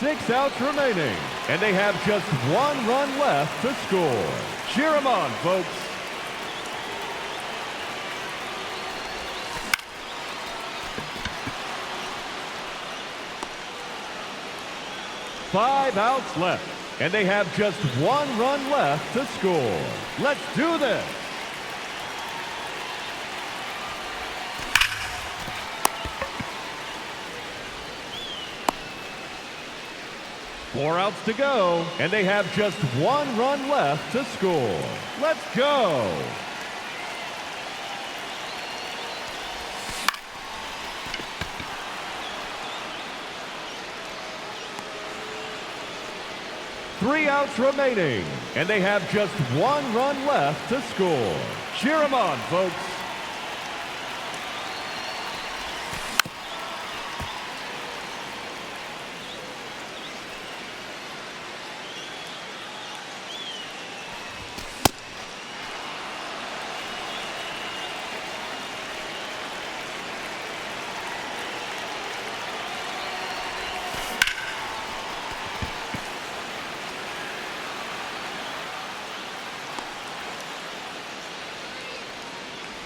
6 outs remaining, and they have just 1 run left to score. Cheer them on, folks. 5 outs left, and they have just 1 run left to score. Let's do this. Four outs to go, and they have just 1 run left to score. Let's go. Three outs remaining, and they have just 1 run left to score. Cheer them on, folks.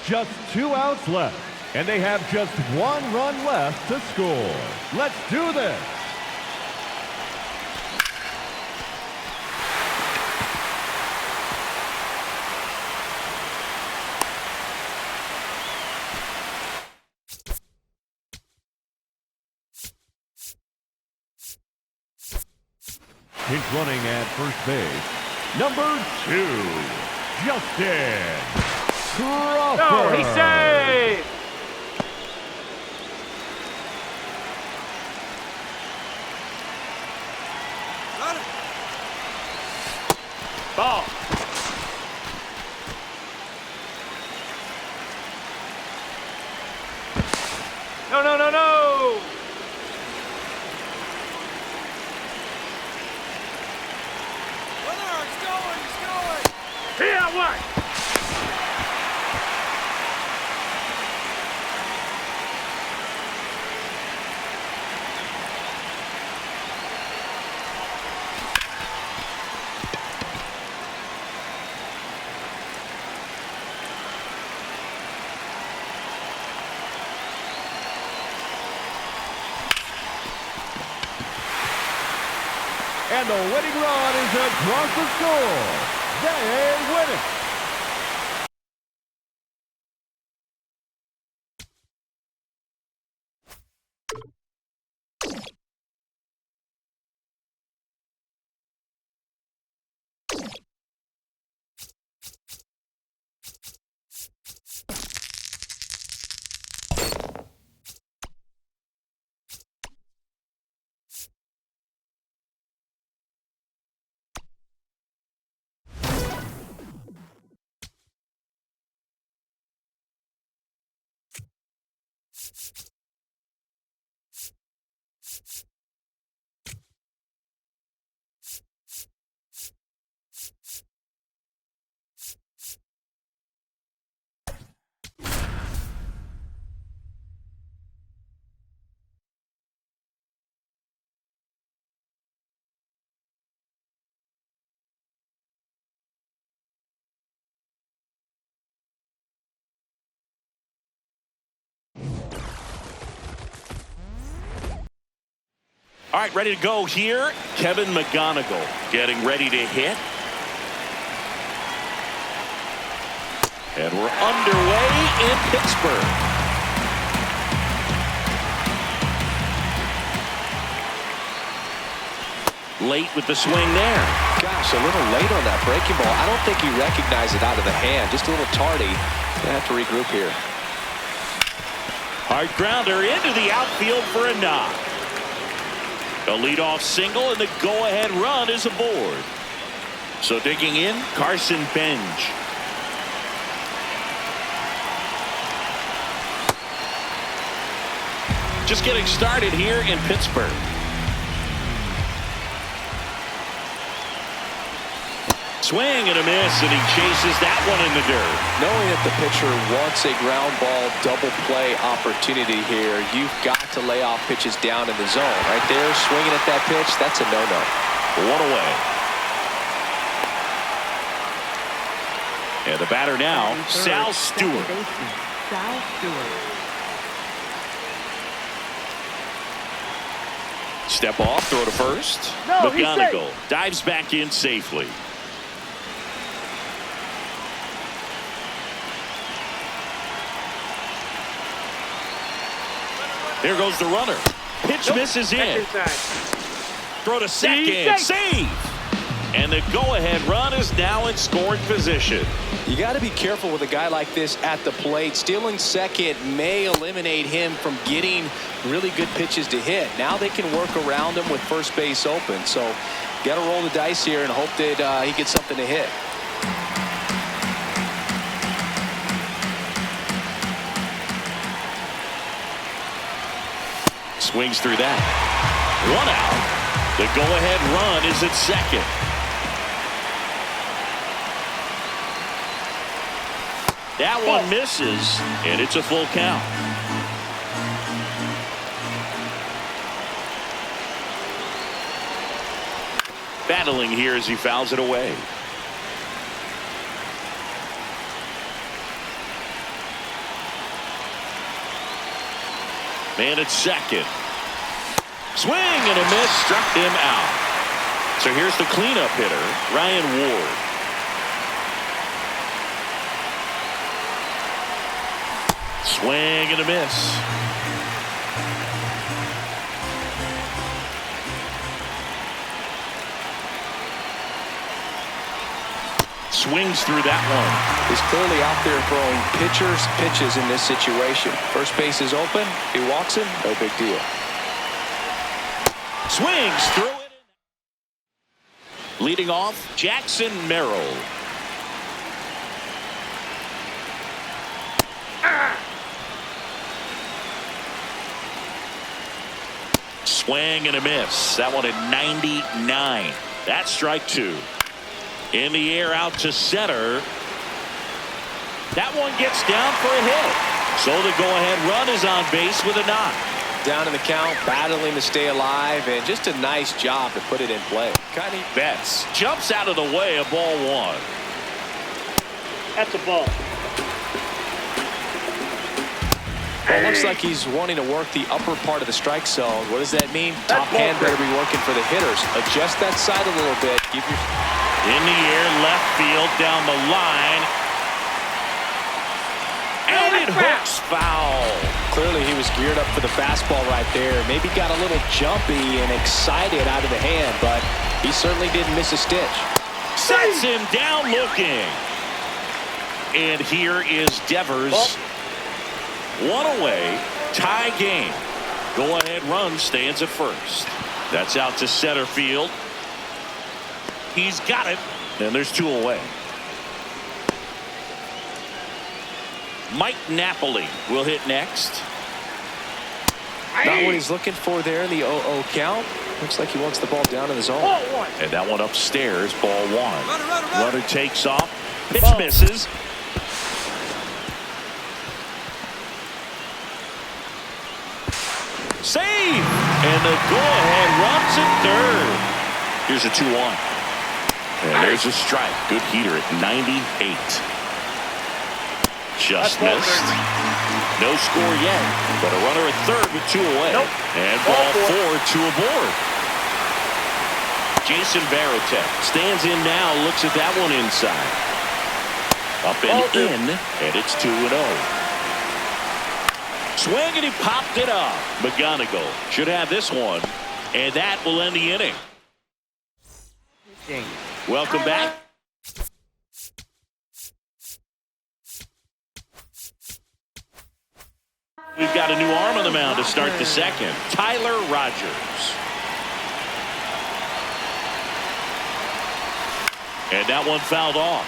Just 2 outs left, and they have just 1 run left to score. Let's do this. Pinch running at first base, number 2, Justin Crawford. No, he's safe. Ball. No, no, no, no. He's going. Yeah, what? And the winning run is across the score. They win it. All right, ready to go here. Kevin McGonigal getting ready to hit. And we're underway in Pittsburgh. Late with the swing there. Gosh, a little late on that breaking ball. I don't think he recognized it out of the hand. Just a little tardy. Gonna have to regroup here. Hard grounder into the outfield for a knock. A leadoff single, and the go-ahead run is aboard. So digging in, Carson Bench. Just getting started here in Pittsburgh. Swing and a miss, and he chases that one in the dirt. Knowing that the pitcher wants a ground ball double play opportunity here, you've got to lay off pitches down in the zone. Right there, swinging at that pitch, that's a no-no. One away. And the batter now, Sal Stewart. Sal Stewart. Step off, throw to first. No, he's McGonigal safe. dives back in safely. There goes the runner. Pitch misses in. Throw to second. Save. And the go-ahead run is now in scoring position. You got to be careful with a guy like this at the plate. Stealing second may eliminate him from getting really good pitches to hit. Now they can work around him with first base open. So got to roll the dice here and hope that he gets something to hit. Swings through that. One out. The go-ahead run is at second. That one misses, and it's a full count. Battling here as he fouls it away. Man at second. Swing and a miss, struck him out. So here's the cleanup hitter, Ryan Ward. Swing and a miss. Swings through that one. He's clearly out there throwing pitches in this situation. First base is open. He walks him. No big deal. Swings through it. Leading off, Jackson Merrill. Swing and a miss. That one at 99. That's strike two. In the air out to center. That one gets down for a hit. So the go-ahead run is on base with a knock. Down in the count, battling to stay alive, and just a nice job to put it in play. Betts jumps out of the way of ball one. That's a ball. Well, it looks like he's wanting to work the upper part of the strike zone. What does that mean? Top hand better be working for the hitters. Adjust that side a little bit. Keep your... In the air, left field, down the line. And it hooks foul. Clearly he was geared up for the fastball right there. Maybe got a little jumpy and excited out of the hand, but he certainly didn't miss a stitch. Sets him down looking. And here is Devers. One away, tie game. Go-ahead run stands at first. That's out to center field. He's got it, and there's two away. Mike Napoli will hit next. Not what he's looking for there in the 0-0 count. Looks like he wants the ball down in the zone. And that one upstairs, ball one. Runner takes off. Pitch Ball. misses. Save! And the go-ahead runs at third. Here's a 2-1. And there's a strike. Good heater at 98. Just missed. No score yet, but a runner at third with two away. And ball four, two aboard. Jason Varitek stands in now, looks at that one inside. Up and in, and it's 2-0. Swing, and he popped it up. McGonigal should have this one, and that will end the inning. Welcome back. We've got a new arm on the mound to start the second. Tyler Rogers. And that one fouled off.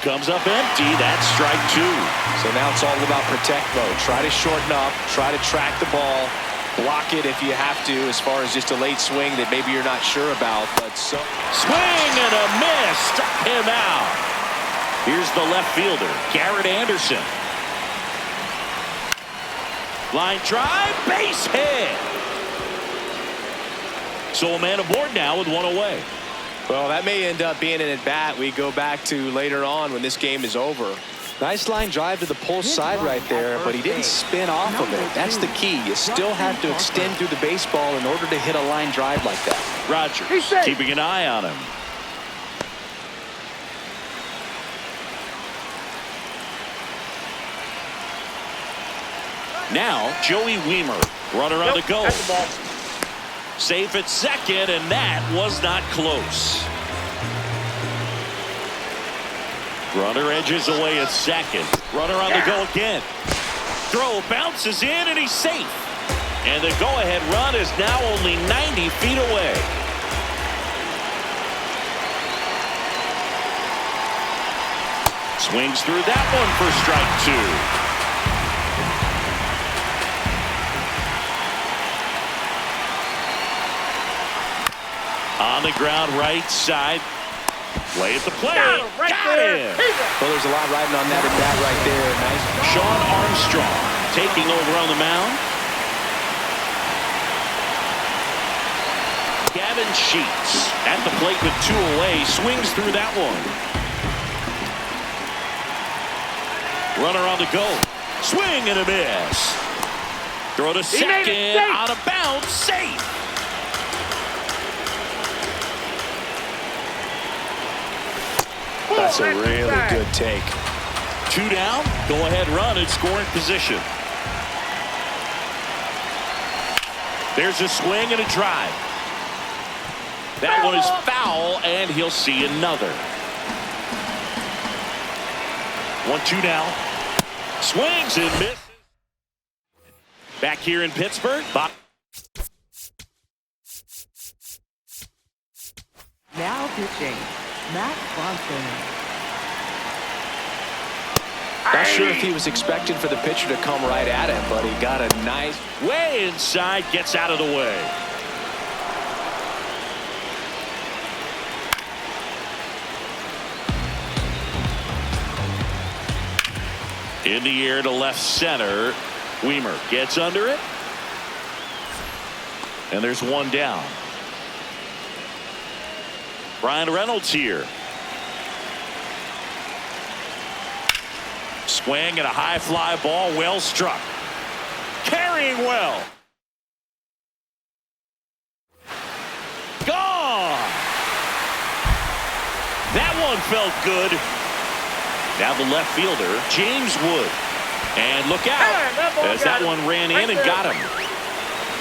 Comes up empty. That's strike two. So now it's all about protect mode. Try to shorten up, try to track the ball, block it if you have to, as far as just a late swing that maybe you're not sure about. But Swing and a miss. Struck him out. Here's the left fielder, Garrett Anderson. Line drive, base hit. So a man aboard now with one away. Well, that may end up being an at-bat we go back to later on when this game is over. Nice line drive to the pull side right there, but he didn't spin off of it. That's the key. You still have to extend through the baseball in order to hit a line drive like that. Rogers keeping an eye on him. Now, Joey Weimer, runner on the go. Safe at second, and that was not close. Runner edges away at second. Runner on the go again. Throw bounces in, and he's safe. And the go-ahead run is now only 90 feet away. Swings through that one for strike two. On the ground, right side. Play at the plate. Got him. Well, there's a lot riding on that at bat right there. Nice. Sean Armstrong taking over on the mound. Gavin Sheets at the plate with two away. Swings through that one. Runner on the go. Swing and a miss. Throw to second. Out of bounds. Safe. That's a really good take. Two down. Go ahead run in scoring position. There's a swing and a drive. That one is foul, and he'll see another. 1-2 now. Swings and misses. Back here in Pittsburgh. Now pitching, Matt Bronson. Not sure if he was expecting for the pitcher to come right at him, but he got a nice way inside, gets out of the way. In the air to left center. Weimer gets under it. And there's one down. Brian Reynolds here. Swing and a high fly ball, well struck. Carrying well. Gone. That one felt good. Now the left fielder, James Wood. And look out, as that one ran in and got him.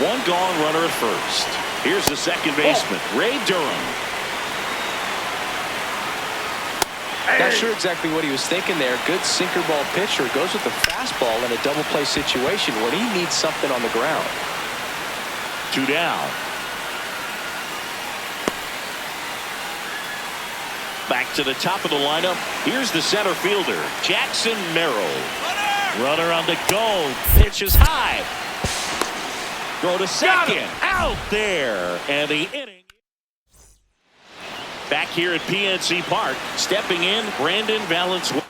One gone, runner at first. Here's the second baseman, Ray Durham. Not sure exactly what he was thinking there. Good sinker ball pitcher goes with the fastball in a double play situation when he needs something on the ground. Two down. Back to the top of the lineup. Here's the center fielder, Jackson Merrill. Runner on the go. Pitch is high. Throw to second. Out there. And the inning. Back here at PNC Park, stepping in, Brandon Valenzuela.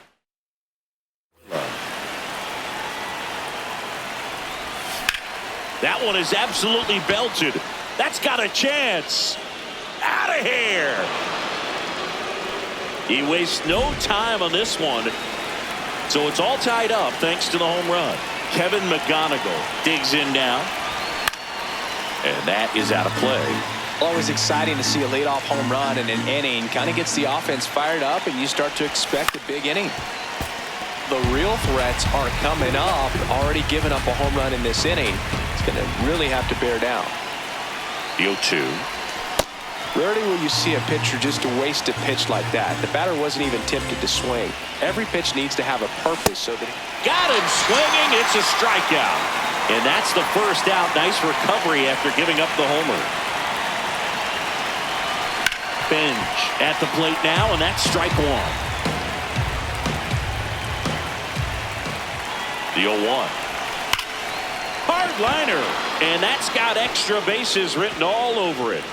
That one is absolutely belted. That's got a chance. Out of here. He wastes no time on this one. So it's all tied up thanks to the home run. Kevin McGonigal digs in now. And that is out of play. Always exciting to see a leadoff home run in an inning. Kind of gets the offense fired up, and you start to expect a big inning. The real threats are coming up. Already given up a home run in this inning. It's going to really have to bear down. The 0-2. Rarely will you see a pitcher just waste a pitch like that. The batter wasn't even tempted to swing. Every pitch needs to have a purpose so that got him swinging. It's a strikeout. And that's the first out. Nice recovery after giving up the homer. Bench at the plate now, and that's strike one. The 0-1. Hard liner. And that's got extra bases written all over it.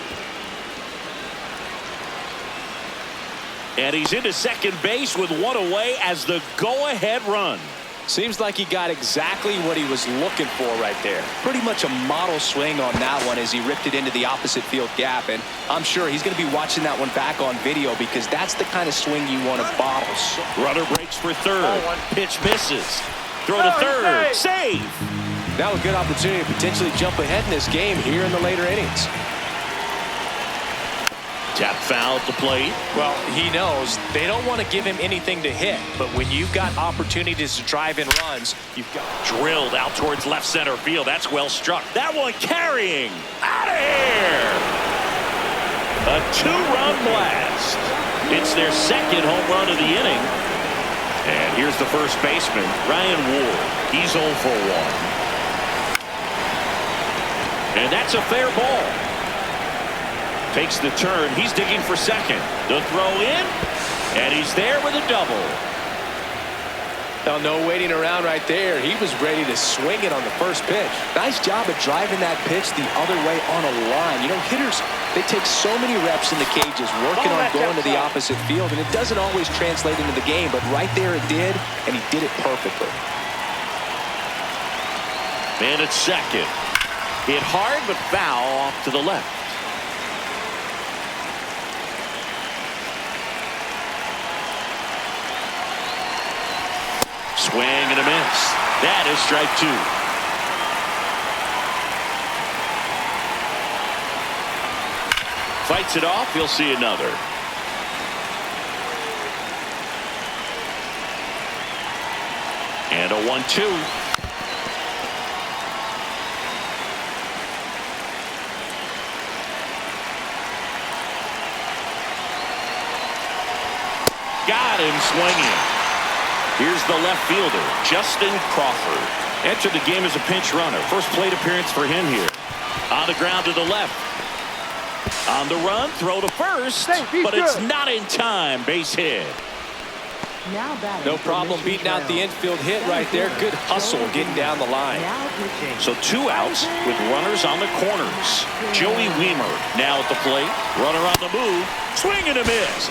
And he's into second base with one away as the go-ahead run. Seems like he got exactly what he was looking for right there. Pretty much a model swing on that one as he ripped it into the opposite field gap. And I'm sure he's going to be watching that one back on video because that's the kind of swing you want to bottle. Runner breaks for third. Pitch misses. Throw to third. Save. Now a good opportunity to potentially jump ahead in this game here in the later innings. Tap foul at the plate. Well, he knows they don't want to give him anything to hit, but when you've got opportunities to drive in runs, you've got Drilled out towards left center field. That's well struck. That one carrying. Out of here. A two-run blast. It's their second home run of the inning. And here's the first baseman, Ryan Ward. He's 0 for 1. And that's a fair ball. Takes the turn. He's digging for second. The throw in. And he's there with a double. Now, no waiting around right there. He was ready to swing it on the first pitch. Nice job of driving that pitch the other way on a line. You know, hitters, they take so many reps in the cages working on going to the opposite field, and it doesn't always translate into the game, but right there it did, and he did it perfectly. Man at second. Hit hard but foul off to the left. Swing and a miss. That is strike 2. Fights it off. He'll see another. And a 1-2. Got him swinging. Here's the left fielder, Justin Crawford. Entered the game as a pinch runner. First plate appearance for him here. On the ground to the left. On the run, throw to first, but it's not in time. Base hit. Now batting. No problem beating out the infield hit right there. Good hustle getting down the line. Now pitching. So 2 outs with runners on the corners. Joey Wiemer now at the plate. Runner on the move. Swing and a miss.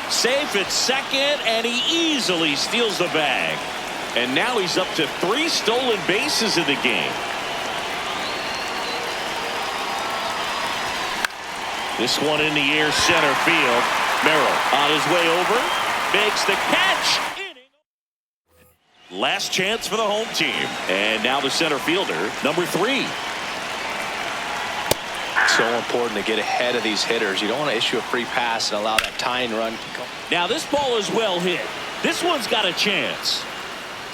Safe at second, and he easily steals the bag. And now he's up to 3 stolen bases in the game. This one in the air, center field. Merrill on his way over. Makes the catch. Last chance for the home team. And now the center fielder, number 3. So important to get ahead of these hitters. You don't want to issue a free pass and allow that tying run to come. Now this ball is well hit. This one's got a chance.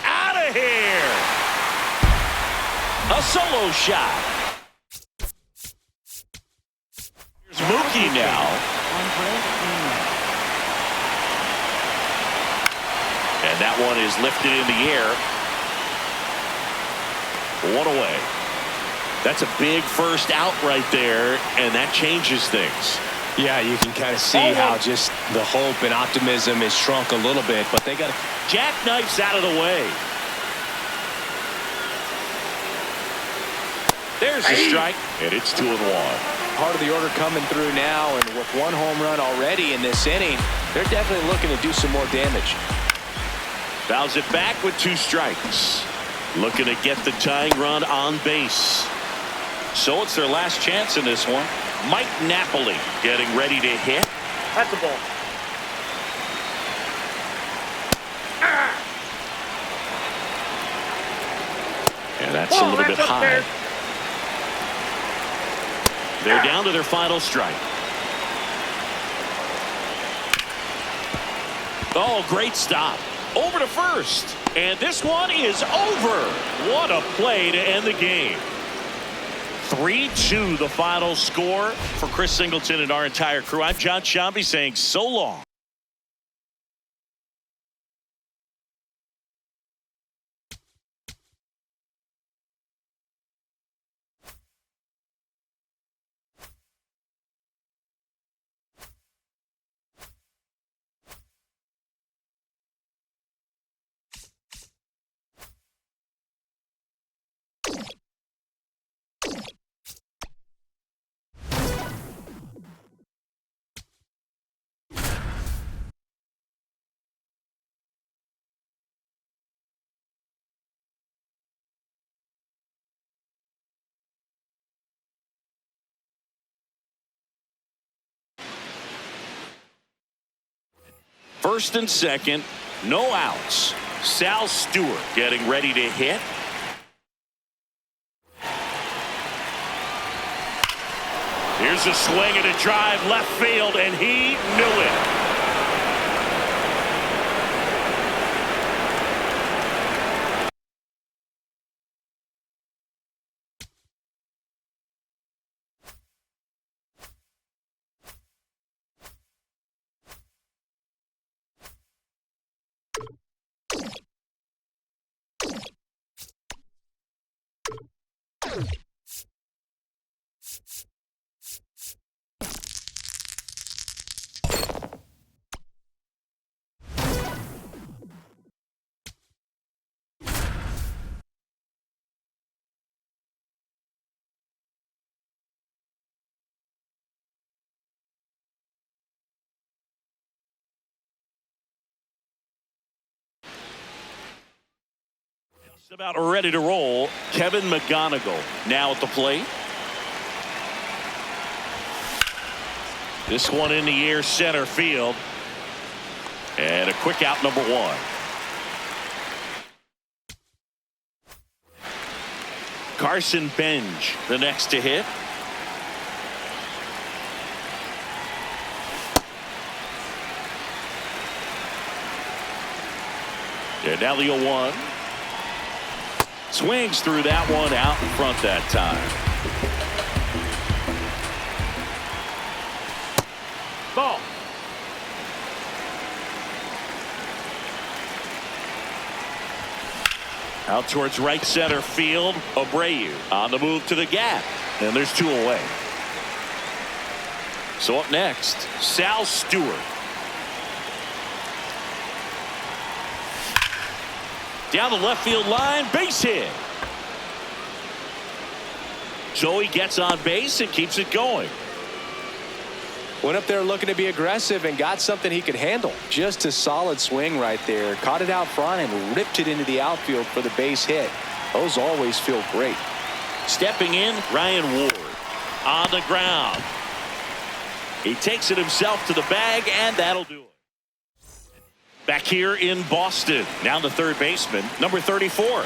Out of here. A solo shot. Here's Mookie now. And that one is lifted in the air. 1 away. That's a big first out right there, and that changes things. Yeah, you can kind of see how just the hope and optimism is shrunk a little bit, but they got to jackknifes out of the way. There's a strike, and it's 2-1. Part of the order coming through now, and with 1 home run already in this inning, they're definitely looking to do some more damage. Fouls it back with 2 strikes. Looking to get the tying run on base. So it's their last chance in this one. Mike Napoli getting ready to hit. That's the ball. And that's a little bit high. They're down to their final strike. Oh, great stop. Over to first. And this one is over. What a play to end the game. 3-2 the final score. For Chris Singleton and our entire crew, I'm John Shambi saying so long. First and second, no outs. Sal Stewart getting ready to hit. Here's a swing and a drive left field, and he knew it. About ready to roll. Kevin McGonigal now at the plate. This one in the air, center field, and a quick out, number one. Carson Benj the next to hit. And now the 0-1. Swings through that one, out in front that time. Ball. Out towards right center field. Abreu on the move to the gap. And there's two away. So up next, Sal Stewart. Down the left field line, base hit. So he gets on base and keeps it going. Went up there looking to be aggressive and got something he could handle. Just a solid swing right there. Caught it out front and ripped it into the outfield for the base hit. Those always feel great. Stepping in, Ryan Ward on the ground. He takes it himself to the bag, and that'll do it. Back here in Boston, now the third baseman, number 34.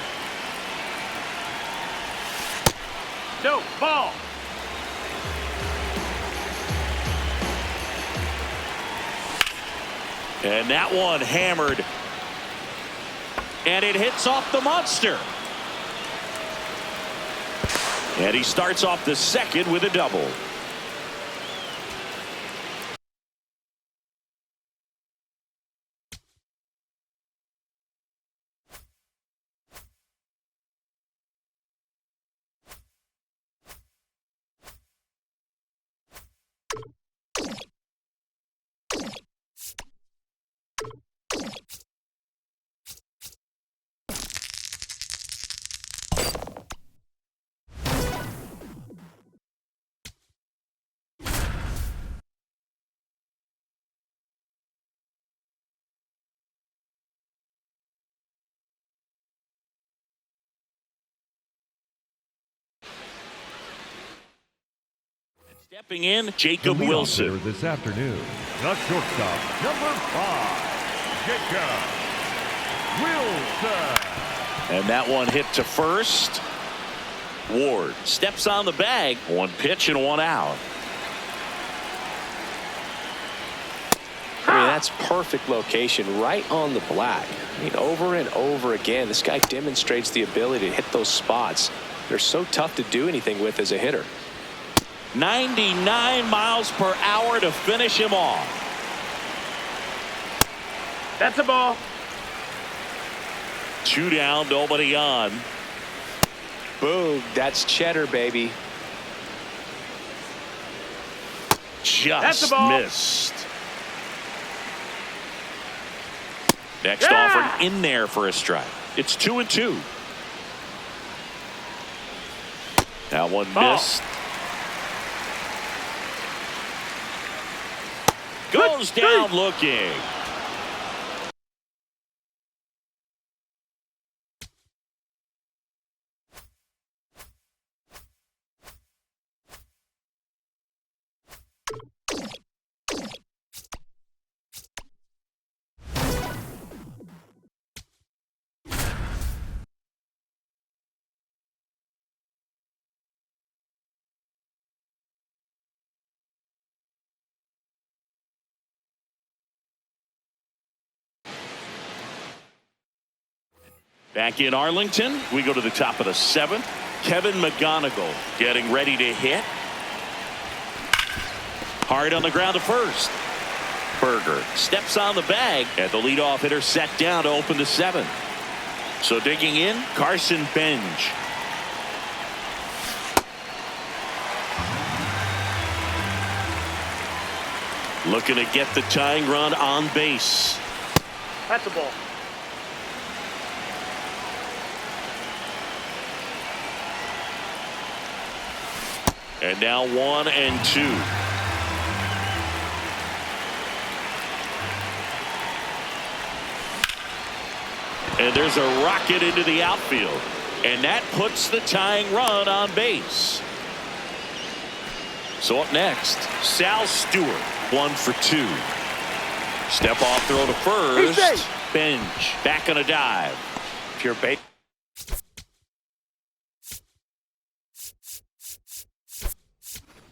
No, ball. And that one hammered. And it hits off the monster. And he starts off the second with a double. Stepping in, Jacob Wilson. This afternoon, the shortstop, number 5, Jacob Wilson. And that one hit to first. Ward steps on the bag. One pitch and one out. I mean, that's perfect location, right on the black. I mean, over and over again, this guy demonstrates the ability to hit those spots. They're so tough to do anything with as a hitter. 99 miles per hour to finish him off. That's a ball. 2 down, nobody on. Boom, that's cheddar, baby. Just a ball. missed. Next offer in there for a strike. It's 2-2. That one missed. Goes down looking. Back in Arlington, we go to the top of the 7th. Kevin McGonigal getting ready to hit. Hard on the ground to first. Berger steps on the bag, and the leadoff hitter set down to open the 7th. So digging in, Carson Benj. Looking to get the tying run on base. That's a ball. And now 1-2. And there's a rocket into the outfield. And that puts the tying run on base. So up next, Sal Stewart, 1 for 2. Step off throw to first. Benj back on a dive. Pure bait.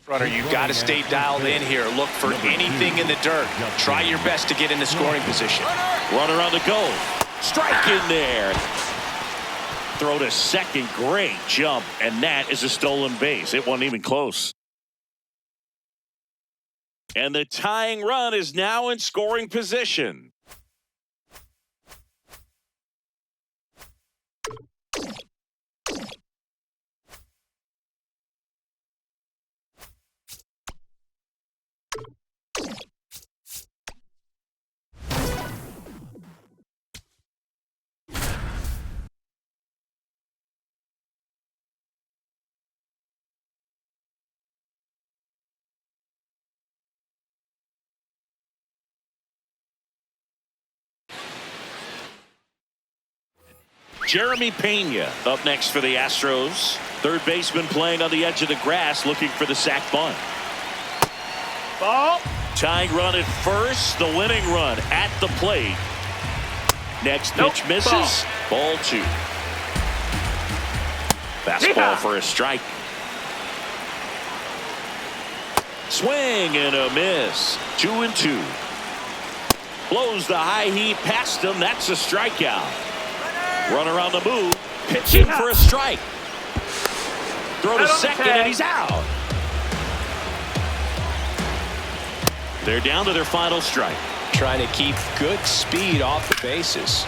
Runner, you've got to stay dialed in here. Look for anything in the dirt. Try your best to get into scoring position. Runner on the go. Strike in there. Throw to second. Great jump. And that is a stolen base. It wasn't even close. And the tying run is now in scoring position. Jeremy Pena up next for the Astros. Third baseman playing on the edge of the grass, looking for the sac bunt. Ball. Tying run at first, the winning run at the plate. Next pitch misses. Ball 2. Fastball for a strike. Swing and a miss. 2-2. Blows the high heat past him. That's a strikeout. Runner on the move, pitching for a strike. Throw to second, and he's out. They're down to their final strike. Trying to keep good speed off the bases.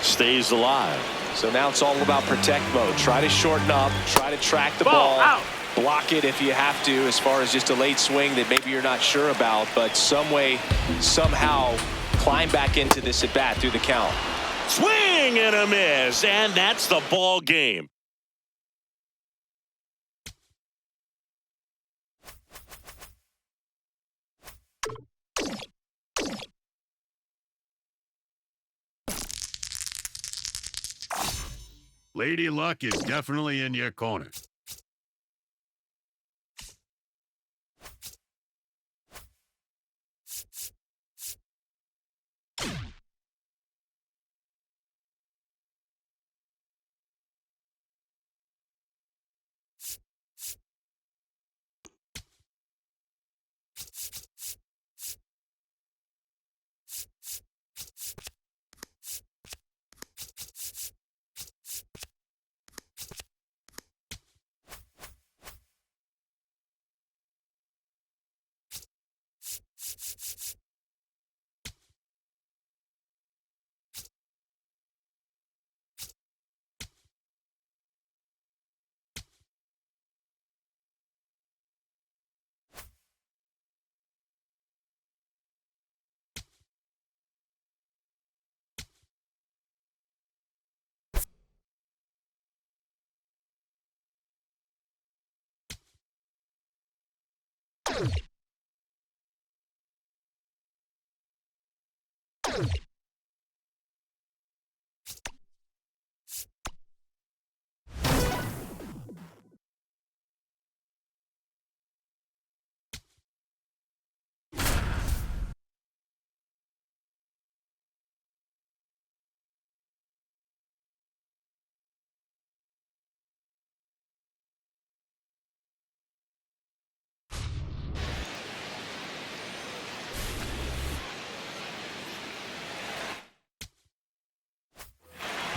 Stays alive. So now it's all about protect mode. Try to shorten up. Try to track the ball. Out. Block it if you have to, as far as just a late swing that maybe you're not sure about. But some way, somehow, climb back into this at bat through the count. Swing and a miss, and that's the ball game. Lady Luck is definitely in your corner.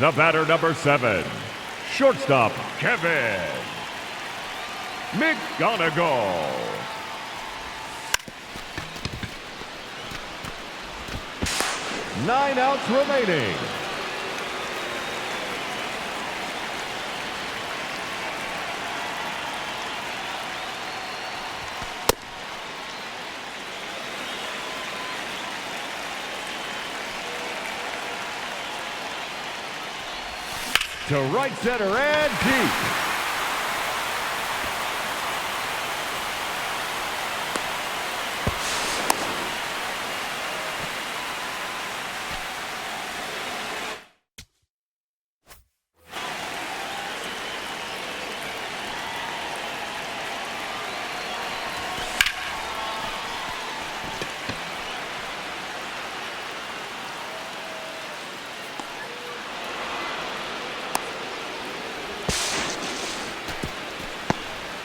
The batter, number 7, shortstop, Kevin McGonigal. 9 outs remaining. To right center and deep.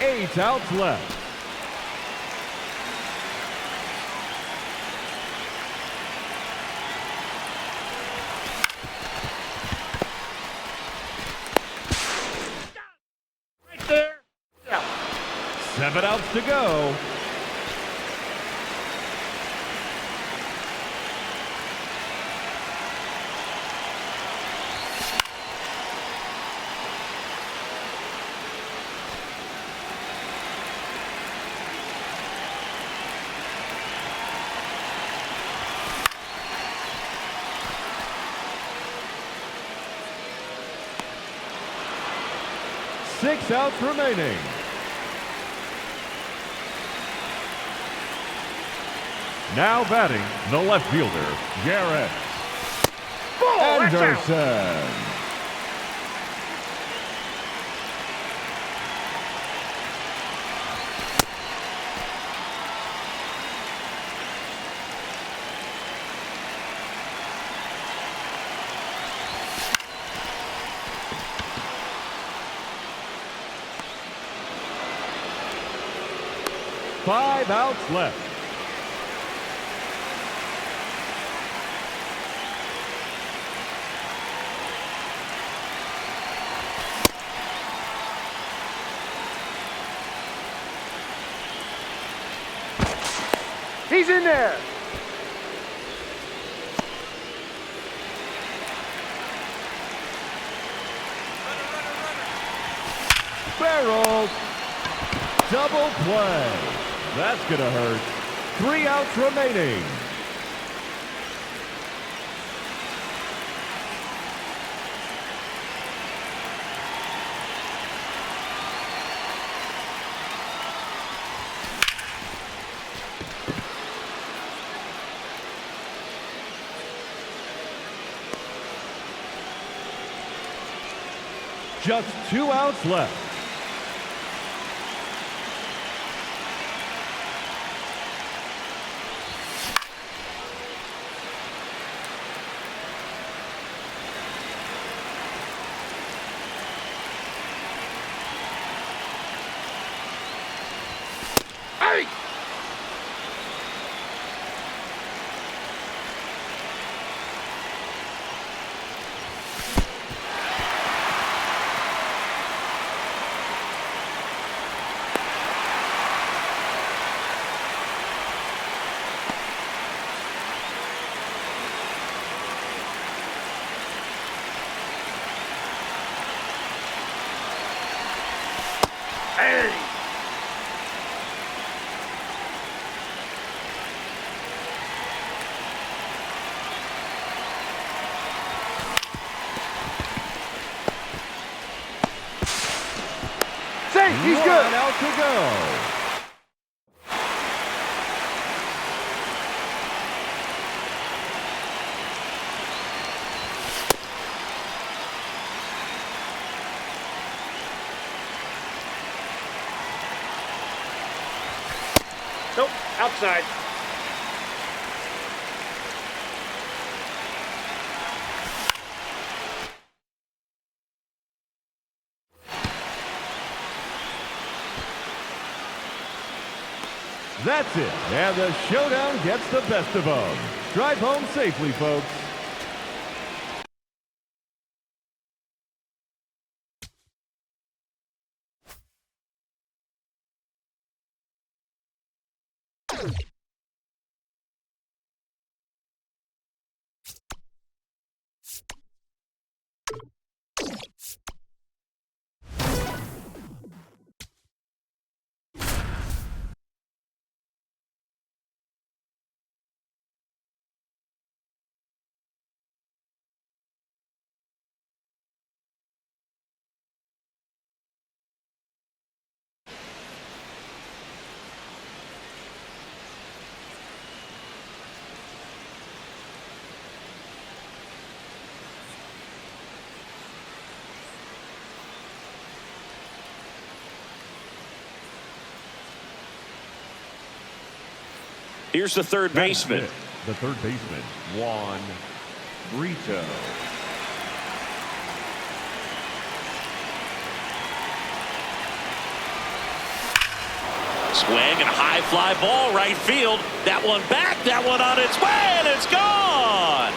Eight outs left. Right there. Yeah. 7 outs to go. Six outs remaining. Now batting, the left fielder, Garrett Anderson. Five outs left. He's in there. Barrel. Double play. That's going to hurt. 3 outs remaining. Just 2 outs left. Hey! Hey! Safe, he's good. 1 out to go. Nope, outside. That's it. And the showdown gets the best of them. Drive home safely, folks. Here's the third baseman. The third baseman, Juan Brito. Swing and high fly ball right field. That one back, that one on its way, and it's gone.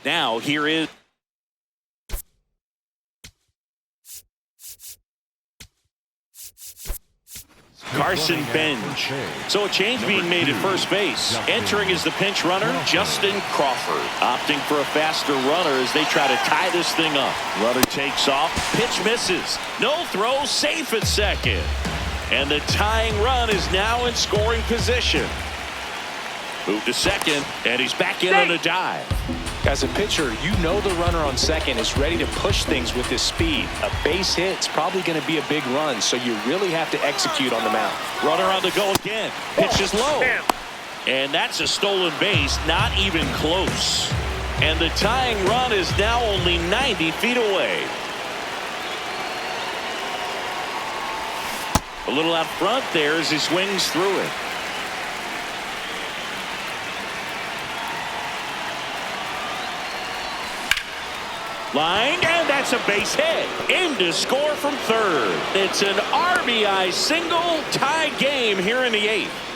Now here is Carson Bench. So a change being made at first base. Entering is the pinch runner, Justin Crawford. Opting for a faster runner as they try to tie this thing up. Runner takes off. Pitch misses. No throw. Safe at second. And the tying run is now in scoring position. Move to second, and he's back in on a dive. As a pitcher, you know the runner on second is ready to push things with his speed. A base hit's probably going to be a big run, so you really have to execute on the mound. Runner on the go again. Pitch is low. And that's a stolen base, not even close. And the tying run is now only 90 feet away. A little out front there as he swings through it. Line, and that's a base hit. In to score from third. It's an RBI single, tie game here in the 8th.